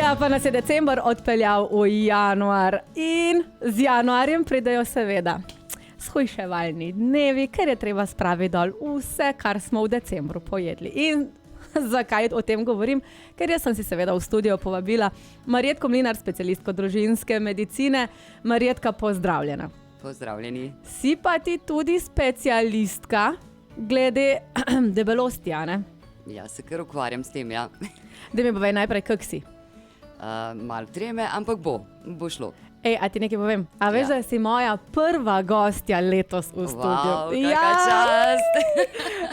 Ja, pa nas je december odpeljal v januar in z januarjem pridejo seveda shujševalni dnevi, ker je treba spraviti dol vse, kar smo v decembru pojedli. In zakaj o tem govorim? Ker jaz sem si seveda v studio povabila Marjetko Mlinar, specialistko družinske medicine. Marjetka, pozdravljena. Pozdravljeni. Si pa ti tudi specialistka glede debelosti, a ne? Ja, se kar ukvarjam s tem, ja. Da mi povej najprej, kak si? Malo treme, ampak bo šlo. Ej, a ti nekaj povem? A veš, da si moja prva gostja letos v studiu? Kakšna čast!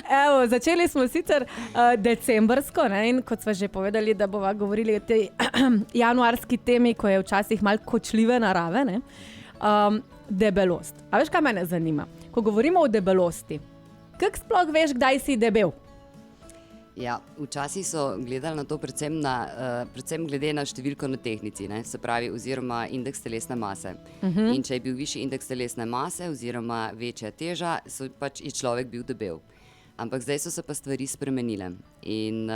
Evo, začeli smo sicer decembrsko, ne? In kot smo že povedali, da bova govorili o tej januarski temi, ko je včasih malo kočljive narave, ne? Debelost. A veš, kaj mene zanima? Ko govorimo o debelosti, kak sploh veš, kdaj si debel? Ja, včasih so gledali na to predvsem glede na številko na tehtnici, ne? Se pravi, oziroma indeks telesne mase. In če je bil višji indeks telesne mase oziroma večja teža, je človek bil debel. Ampak zdaj so se pa stvari spremenile. In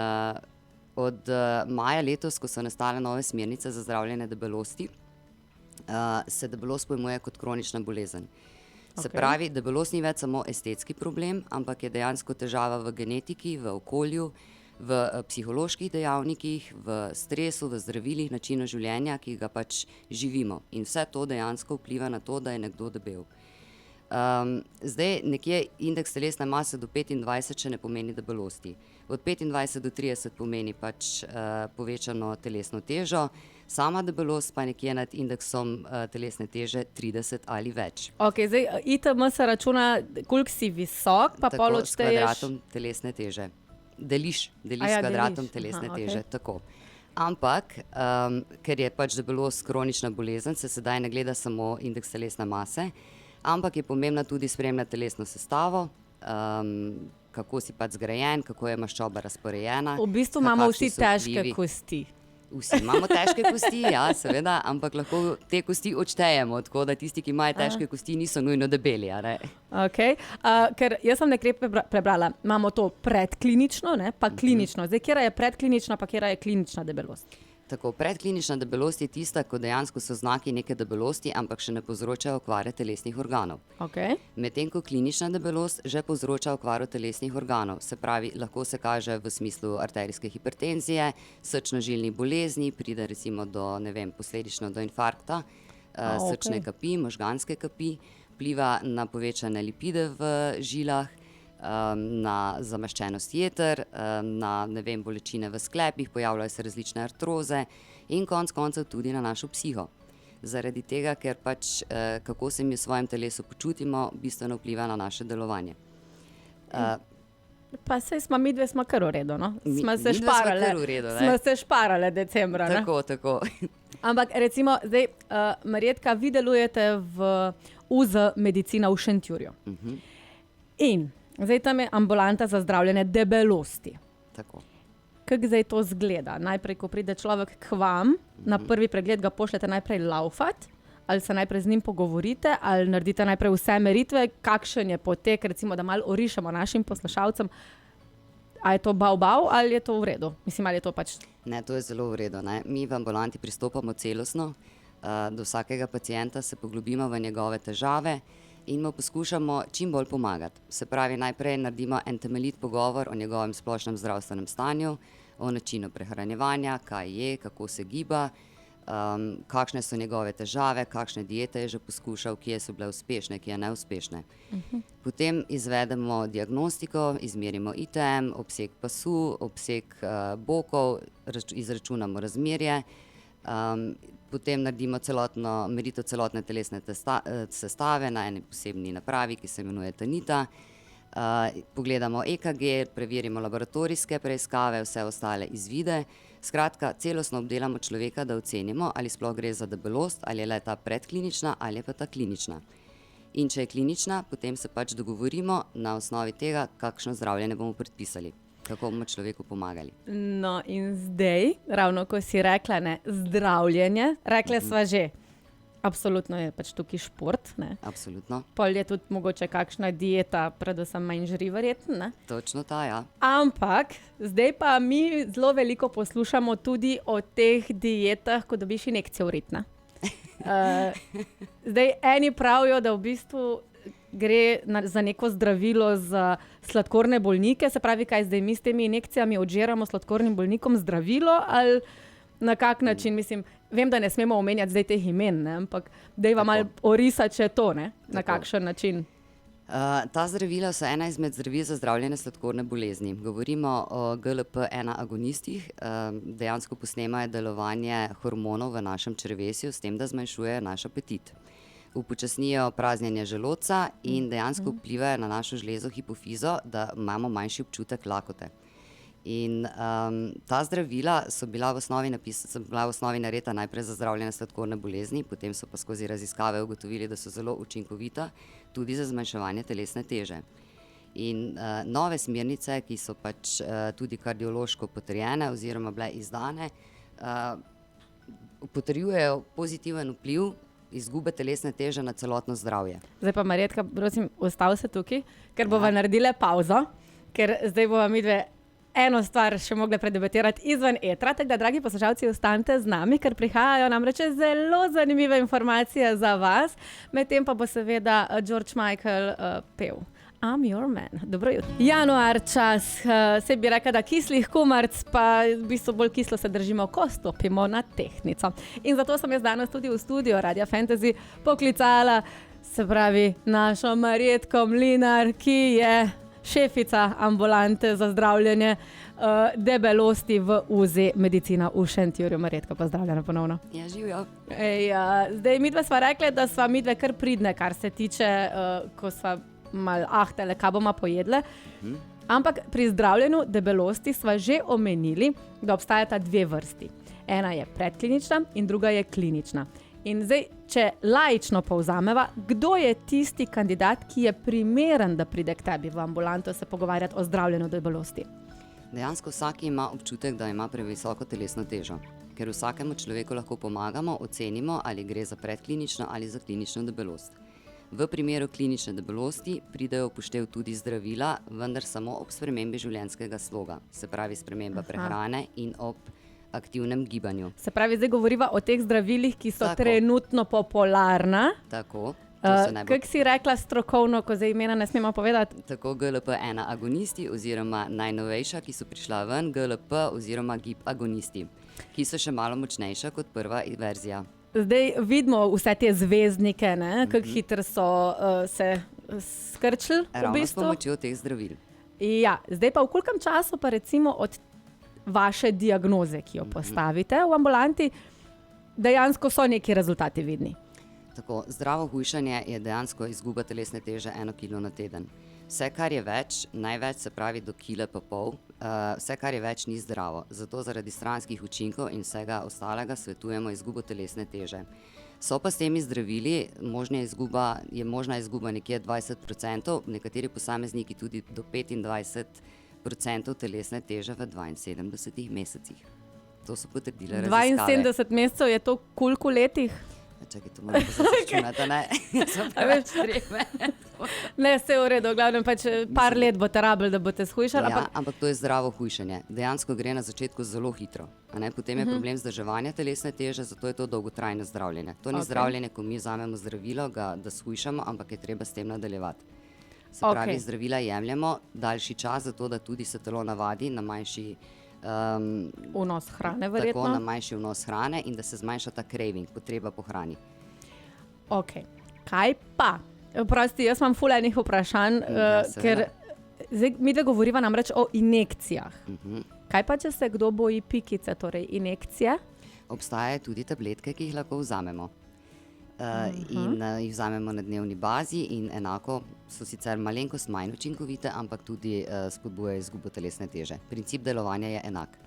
od maja letos, ko so nastale nove smernice za zdravljenje debelosti, se debelost pojmuje kot kronična bolezen. Se pravi, debelost ni več samo estetski problem, ampak je dejansko težava v genetiki, v okolju, v psiholoških dejavnikih, v stresu, v zdravilih, načinu življenja, ki ga pač živimo. In vse to dejansko vpliva na to, da je nekdo debel. Zdaj, nekje indeks telesne mase do 25 še ne pomeni debelosti. Od 25 do 30 pomeni pač povečano telesno težo, sama debelost pa nekje nad indeksom telesne teže 30 ali več. Ok, zdaj ITM se računa, koliko si visok, pa pol odšteješ... Tako, s kvadratom telesne teže. Deliš s kvadratom telesne teže, tako. Ampak, ker je pač debelost kronična bolezen, se sedaj ne gleda samo indeks telesne mase, ampak je pomembna tudi spremljati telesno sestavo, kako si pač zgrajen, kako je maščoba razporejena. V bistvu imamo vsi težke kosti. Vsi imamo težke kosti, ja, seveda, ampak lahko te kosti odštejemo, tako da tisti, ki imajo težke kosti, niso nujno debeli, a ne? Ok, ker jaz sem nekaj prebrala, imamo to predklinično, ne, pa klinično. Zdaj, kjera je predklinična, pa kjera je klinična debelost? Tako, predklinična debelost je tista, ko dejansko so znaki neke debelosti, ampak še ne povzročajo okvare telesnih organov. Okay. Medtem ko klinična debelost že povzroča okvaro telesnih organov. Se pravi, lahko se kaže v smislu arterijske hipertenzije, srčno-žilnih bolezni, pride recimo do, posledično do infarkta, srčne kapi, možganske kapi, vpliva na povečane lipide v žilah, na zamaščenost jeter, na bolečine v sklepih, pojavljajo se različne artroze in konec koncev tudi na našo psiho. Zaradi tega, ker pač kako se mi v svojem telesu počutimo, bistveno vpliva na naše delovanje. Pa saj smo midve kar v redu, no? Smo se šparale decembra, ne? Tako. Ampak recimo, zdaj, Marjetka, vi delujete v UZ Medicina v Šentjurju. In zdaj tam je ambulanta za zdravljenje debelosti. Tako. Kako zdaj to zgleda? Najprej, ko pride človek k vam, na prvi pregled ga pošljete najprej laufat, ali se najprej z njim pogovorite, ali naredite najprej vse meritve, kakšen je potek, recimo, da malo orišemo našim poslušalcem, a je to bav, ali je to v redu? Mislim, ali je to pač... Ne, to je zelo v redu, ne. Mi v ambulanti pristopamo celostno, do vsakega pacienta se poglobimo v njegove težave, in mu poskušamo čim bolj pomagati. Se pravi, najprej naredimo en temeljit pogovor o njegovem splošnem zdravstvenem stanju, o načinu prehranjevanja, kaj je, kako se giba, kakšne so njegove težave, kakšne diete je že poskušal, kje so bile uspešne, kje neuspešne. Potem izvedemo diagnostiko, izmerimo ITM, obseg pasu, obseg bokov, izračunamo razmerje, potem naredimo meritev celotne telesne sestave na eni posebni napravi, ki se imenuje Tanita. Pogledamo EKG, preverimo laboratorijske preiskave, vse ostale izvide. Skratka, celostno obdelamo človeka, da ocenimo, ali sploh gre za debelost, ali je le ta predklinična, ali je pa ta klinična. In če je klinična, potem se pač dogovorimo na osnovi tega, kakšno zdravljenje bomo predpisali. Kako bomo človeku pomagali. No in zdaj, ravno ko si rekla, ne, zdravljenje, rekla sva že, Absolutno je pač tukaj šport, ne. Absolutno. Pol je tudi mogoče kakšna dieta, predvsem manj žri verjetno, ne. Točno ta, ja. Ampak zdaj pa mi zelo veliko poslušamo tudi o teh dietah, ko dobiš injekcijo v rit, ne. Zdaj eni pravijo, da v bistvu gre za neko zdravilo za sladkorne bolnike, se pravi, kaj zdaj mi s temi injekcijami odžiramo sladkornim bolnikom zdravilo ali na kak način, mislim, vem, da ne smemo omenjati zdaj teh imen, ne, ampak dajva malo orisati še to, ne, na kakšen način. Ta zdravila so ena izmed zdravil za zdravljenje sladkorne bolezni. Govorimo o GLP-1 agonistih, dejansko posnemajo delovanje hormonov v našem črevesju, s tem, da zmanjšujejo naš apetit. Upočasnijo praznjenje želodca in dejansko vplivajo na našo žlezo hipofizo, da imamo manjši občutek lakote. In ta zdravila so bila v osnovi narejena najprej za zdravljenje sladkorne bolezni, potem so pa skozi raziskave ugotovili, da so zelo učinkovita tudi za zmanjševanje telesne teže. In nove smernice, ki so pač tudi kardiološko potrjene oziroma bile izdane, potrjujejo pozitiven vpliv izgube telesne teže na celotno zdravje. Zdaj pa Marjetka, prosim, ostavi se tukaj, ker bova naredila pauzo, ker zdaj bova midve eno stvar še mogli predebatirati izven etra, tako da, dragi poslušalci, ostanite z nami, ker prihajajo namreč zelo zanimive informacije za vas, medtem pa bo seveda George Michael pel I'm your man. Dobro jutro. Januar čas, se bi rekla, da kislih kumarc, pa v bistvu bolj kislo se držimo, ko stopimo na tehtnico. In zato sem jaz danes tudi v studio Radia Fantasy poklicala, se pravi, našo Marjetko Mlinar, ki je šefica ambulante za zdravljenje debelosti v UZ Medicina v Šentjurju. Marjetka, pozdravljena ponovno. Ja, živijo. Zdaj, midve sva rekli, da sva midve kar pridne, kar se tiče, ko sva malo ahtele, kaj bomo pojedle. Ampak pri zdravljenju debelosti sva že omenili, da obstajata dve vrsti. Ena je predklinična in druga je klinična. In zdaj, če laično povzameva, kdo je tisti kandidat, ki je primeren, da pride k tebi v ambulanto se pogovarjati o zdravljenju debelosti? Dejansko vsak ima občutek, da ima previsoko telesno težo. Ker vsakemu človeku lahko pomagamo, ocenimo, ali gre za predklinično ali za klinično debelost. V primeru klinične debelosti pridejo v upoštev tudi zdravila, vendar samo ob spremembi življenjskega sloga, se pravi sprememba prehrane in ob aktivnem gibanju. Se pravi, zdaj govoriva o teh zdravilih, ki so trenutno popularna. Tako. Kako si rekla strokovno, ko zdaj imena ne smemo povedati? Tako GLP-1 agonisti oziroma najnovejša, ki so prišla ven, GLP oziroma GIP agonisti, ki so še malo močnejša kot prva verzija. Zdaj vidimo vse te zvezdnike, kako hitro so se skrčili v Ravno s bistvu. pomočjo teh zdravil. Ja, zdaj pa v kolikem času pa recimo od vaše diagnoze, ki jo postavite v ambulanti, dejansko so neki rezultati vidni? Tako, zdravo hujšanje je dejansko izguba telesne teže 1 kilo na teden. Vse, kar je več, največ se pravi do kile pa pol, vse, kar je več, ni zdravo. Zato zaradi stranskih učinkov in vsega ostalega svetujemo izgubo telesne teže. So pa s temi zdravili je možna izguba nekje 20%, nekateri posamezniki tudi do 25% telesne teže v 72 mesecih. To so potrdile raziskave. 72 mesecev je to koliko letih? Čakaj, to moram pozračunati, ne? So preveč treme. Ne, vse v redu, v glavnem pač par let boste rabili, da boste shujšali. Ja, ampak to je zdravo hujšanje. Dejansko gre na začetku zelo hitro. Potem je problem vzdrževanja telesne teže, zato je to dolgotrajno zdravljenje. To ni zdravljenje, ko mi vzamemo zdravilo, da shujšamo, ampak je treba s tem nadaljevati. Se pravi, zdravila jemljemo daljši čas, zato da tudi se telo navadi na manjši vnos hrane, verjetno. Tako, na manjši vnos hrane in da se zmanjša ta craving, potreba po hrani. Kaj pa? Prosti, jaz imam ful enih vprašanj, ker zdaj mi dve govoriva namreč o injekcijah. Kaj pa, če se kdo boji pikice, torej injekcije? Obstajajo tudi tabletke, ki jih lahko vzamemo. In jih vzamemo na dnevni bazi in enako so sicer malenkost manj učinkovite, ampak tudi spodbujajo izgubo telesne teže. Princip delovanja je enak.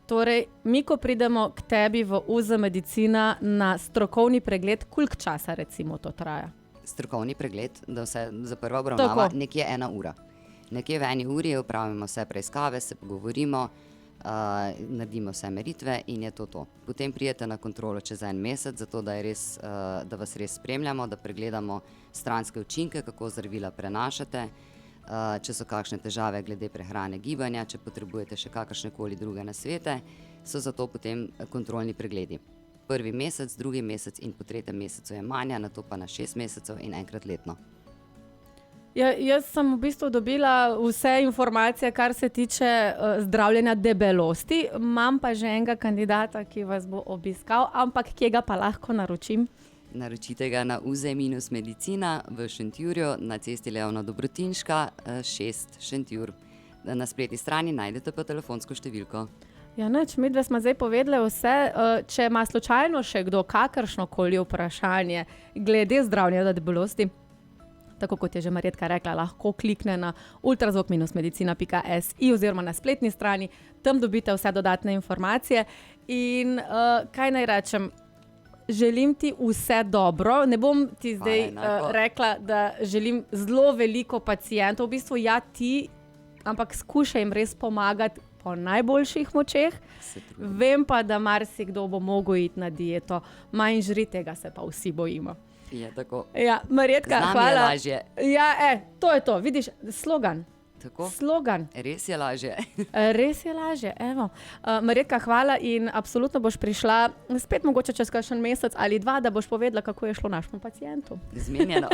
Torej, mi ko pridemo k tebi v UZ Medicina na strokovni pregled, koliko časa recimo to traja? Strokovni pregled, da vse za prva obravnava nekje 1 ura. Nekje v 1 uri opravimo vse preiskave, se pogovorimo, naredimo vse meritve in je to. Potem pridete na kontrolo čez en mesec, zato da vas res spremljamo, da pregledamo stranske učinke, kako zdravila prenašate, če so kakšne težave glede prehrane, gibanja, če potrebujete še kakršnekoli druge nasvete, so zato potem kontrolni pregledi. Prvi mesec, drugi mesec in po tretjem mesecu je manja, nato pa na 6 mesecev in enkrat letno. Ja, jaz sem v bistvu dobila vse informacije, kar se tiče zdravljenja debelosti. Imam pa že enega kandidata, ki vas bo obiskal, ampak kje ga pa lahko naročim? Naročite ga na UZ-Medicina v Šentjurju na cesti Leona Dobrotinška 6 Šentjur. Na spletni strani najdete pa telefonsko številko. Ja, nič, midve smo zdaj povedali vse. Če ima slučajno še kdo kakršnokoli vprašanje glede zdravljenja debelosti, tako kot je že Marjetka rekla, lahko klikne na ultrazvok-medicina.si oziroma na spletni strani, tam dobite vse dodatne informacije. In kaj naj rečem, želim ti vse dobro. Ne bom ti zdaj rekla, da želim zelo veliko pacientov, v bistvu ja ti, ampak skušaj jim res pomagati po najboljših močeh. Vem pa, da marsikdo bo mogel iti na dieto, manj žri, tega se pa vsi bojimo. Je tako. Ja, Marjetka, hvala. Z nami je lažje. Ja, to je to, vidiš, slogan. Tako? Slogan. Res je lažje. Res je lažje, evo. Marjetka, hvala in absolutno boš prišla spet mogoče čez kakšen mesec ali dva, da boš povedala, kako je šlo našemu pacientu. Zmenjeno.